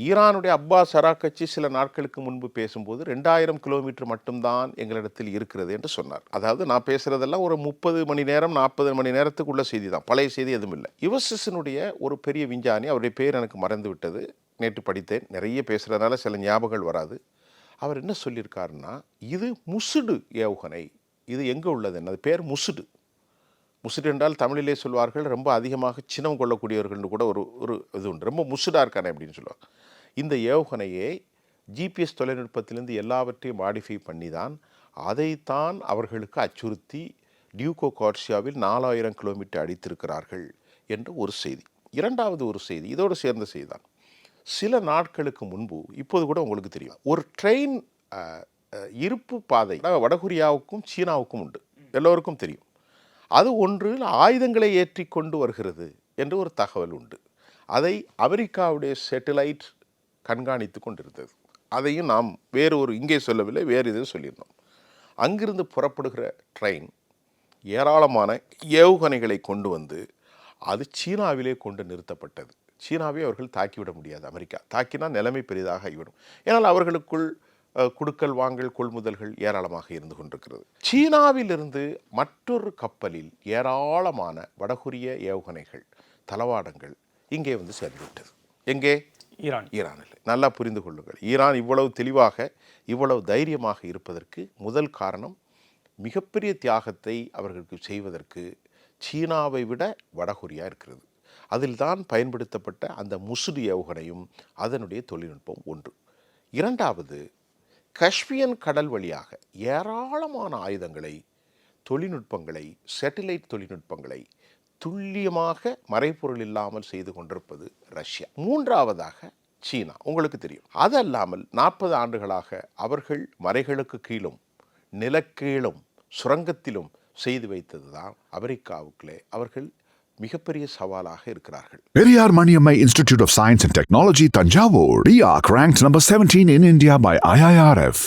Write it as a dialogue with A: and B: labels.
A: ஈரானுடைய Abbas Araghchi சில நாட்களுக்கு முன்பு பேசும்போது 2000 கிலோமீட்டர் மட்டும்தான் எங்களிடத்தில் இருக்கிறது என்று சொன்னார். அதாவது நான் பேசுறதெல்லாம் ஒரு 30 மணி நேரம் 40 மணி நேரத்துக்குள்ள செய்தி தான், பழைய செய்தி எதுவும் இல்லை. யுஎஸ்எஸ்னுடைய ஒரு பெரிய விஞ்ஞானி, அவருடைய பேர் எனக்கு மறந்து விட்டது, நேற்று படித்தேன், நிறைய பேசுறதுனால சில ஞாபகங்கள் வராது. அவர் என்ன சொல்லியிருக்காருன்னா, இது முசுடு ஏவுகணை, இது எங்கே உள்ளது, அது பேர் முசுடு. முசுடு என்றால் தமிழிலே சொல்வார்கள் ரொம்ப அதிகமாக சினம் கொள்ளக்கூடியவர்கள்னு கூட ஒரு இது உண்டு, ரொம்ப முசுடாக இருக்கானே அப்படின்னு சொல்லுவாங்க. இந்த ஏவுகணையை ஜிபிஎஸ் தொழில்நுட்பத்திலிருந்து எல்லாவற்றையும் மாடிஃபை பண்ணி தான் அதைத்தான் அவர்களுக்கு அச்சுறுத்தி டியூகோ கார்சியாவில் 4000 கிலோமீட்டர் அடித்திருக்கிறார்கள் என்று ஒரு செய்தி. இரண்டாவது ஒரு செய்தி இதோடு சேர்ந்த செய்தி தான். சில நாட்களுக்கு முன்பு, இப்போது கூட உங்களுக்கு தெரியும், ஒரு ட்ரெயின் இருப்பு பாதை வடகொரியாவுக்கும் சீனாவுக்கும் உண்டு, எல்லோருக்கும் தெரியும். அது ஒன்றில் ஆயுதங்களை ஏற்றி கொண்டு வருகிறது என்று ஒரு தகவல் உண்டு. அதை அமெரிக்காவுடைய சேட்டலைட் கண்காணித்து கொண்டிருந்தது. அதையும் நாம் இங்கே சொல்லவில்லை, வேறு இதில் சொல்லியிருந்தோம். அங்கிருந்து புறப்படுகிற ட்ரெயின் ஏராளமான ஏவுகணைகளை கொண்டு வந்து அது சீனாவிலே கொண்டு நிறுத்தப்பட்டது. சீனாவை அவர்கள் தாக்கிவிட முடியாது. அமெரிக்கா தாக்கினால் நிலைமை பெரிதாக ஆகிவிடும். ஏன்னால் அவர்களுக்குள் குடுக்கல் வாங்கல் கொள்முதல்கள் ஏராளமாக இருந்து கொண்டிருக்கிறது. சீனாவிலிருந்து மற்றொரு கப்பலில் ஏராளமான வடகொரிய ஏவுகணைகள், தளவாடங்கள் இங்கே வந்து சேர்ந்துவிட்டது. எங்கே? ஈரானில். நல்லா புரிந்து கொள்ளுங்கள். ஈரான் இவ்வளவு தெளிவாக, இவ்வளவு தைரியமாக இருப்பதற்கு முதல் காரணம், மிகப்பெரிய தியாகத்தை அவர்களுக்கு செய்வதற்கு சீனாவை விட வடகொரியா இருக்கிறது. அதில் தான் பயன்படுத்தப்பட்ட அந்த முசுடு ஏவுகணையும் அதனுடைய தொழில்நுட்பம் ஒன்று. இரண்டாவது, கஸ்பியன் கடல் வழியாக ஏராளமான ஆயுதங்களை, தொழில்நுட்பங்களை, சேட்டலைட் தொழில்நுட்பங்களை துல்லியமாக மறைபொருள் இல்லாமல் செய்து கொண்டிருப்பது ரஷ்யா. மூன்றாவதாக சீனா. உங்களுக்கு தெரியும், அதல்லாமல் 40 ஆண்டுகளாக அவர்கள் மலைகளுக்கு கீழும் நிலக்கீழும் சுரங்கத்திலும் செய்து வைத்தது தான் அமெரிக்காவுக்குள்ளே அவர்கள் மிகப்பெரிய சவாலாக இருக்கிறார்கள்.
B: Periyar Maniammai Institute of Science and Technology, Tanjavur. PIARC ranked number 17 in India by IIRF.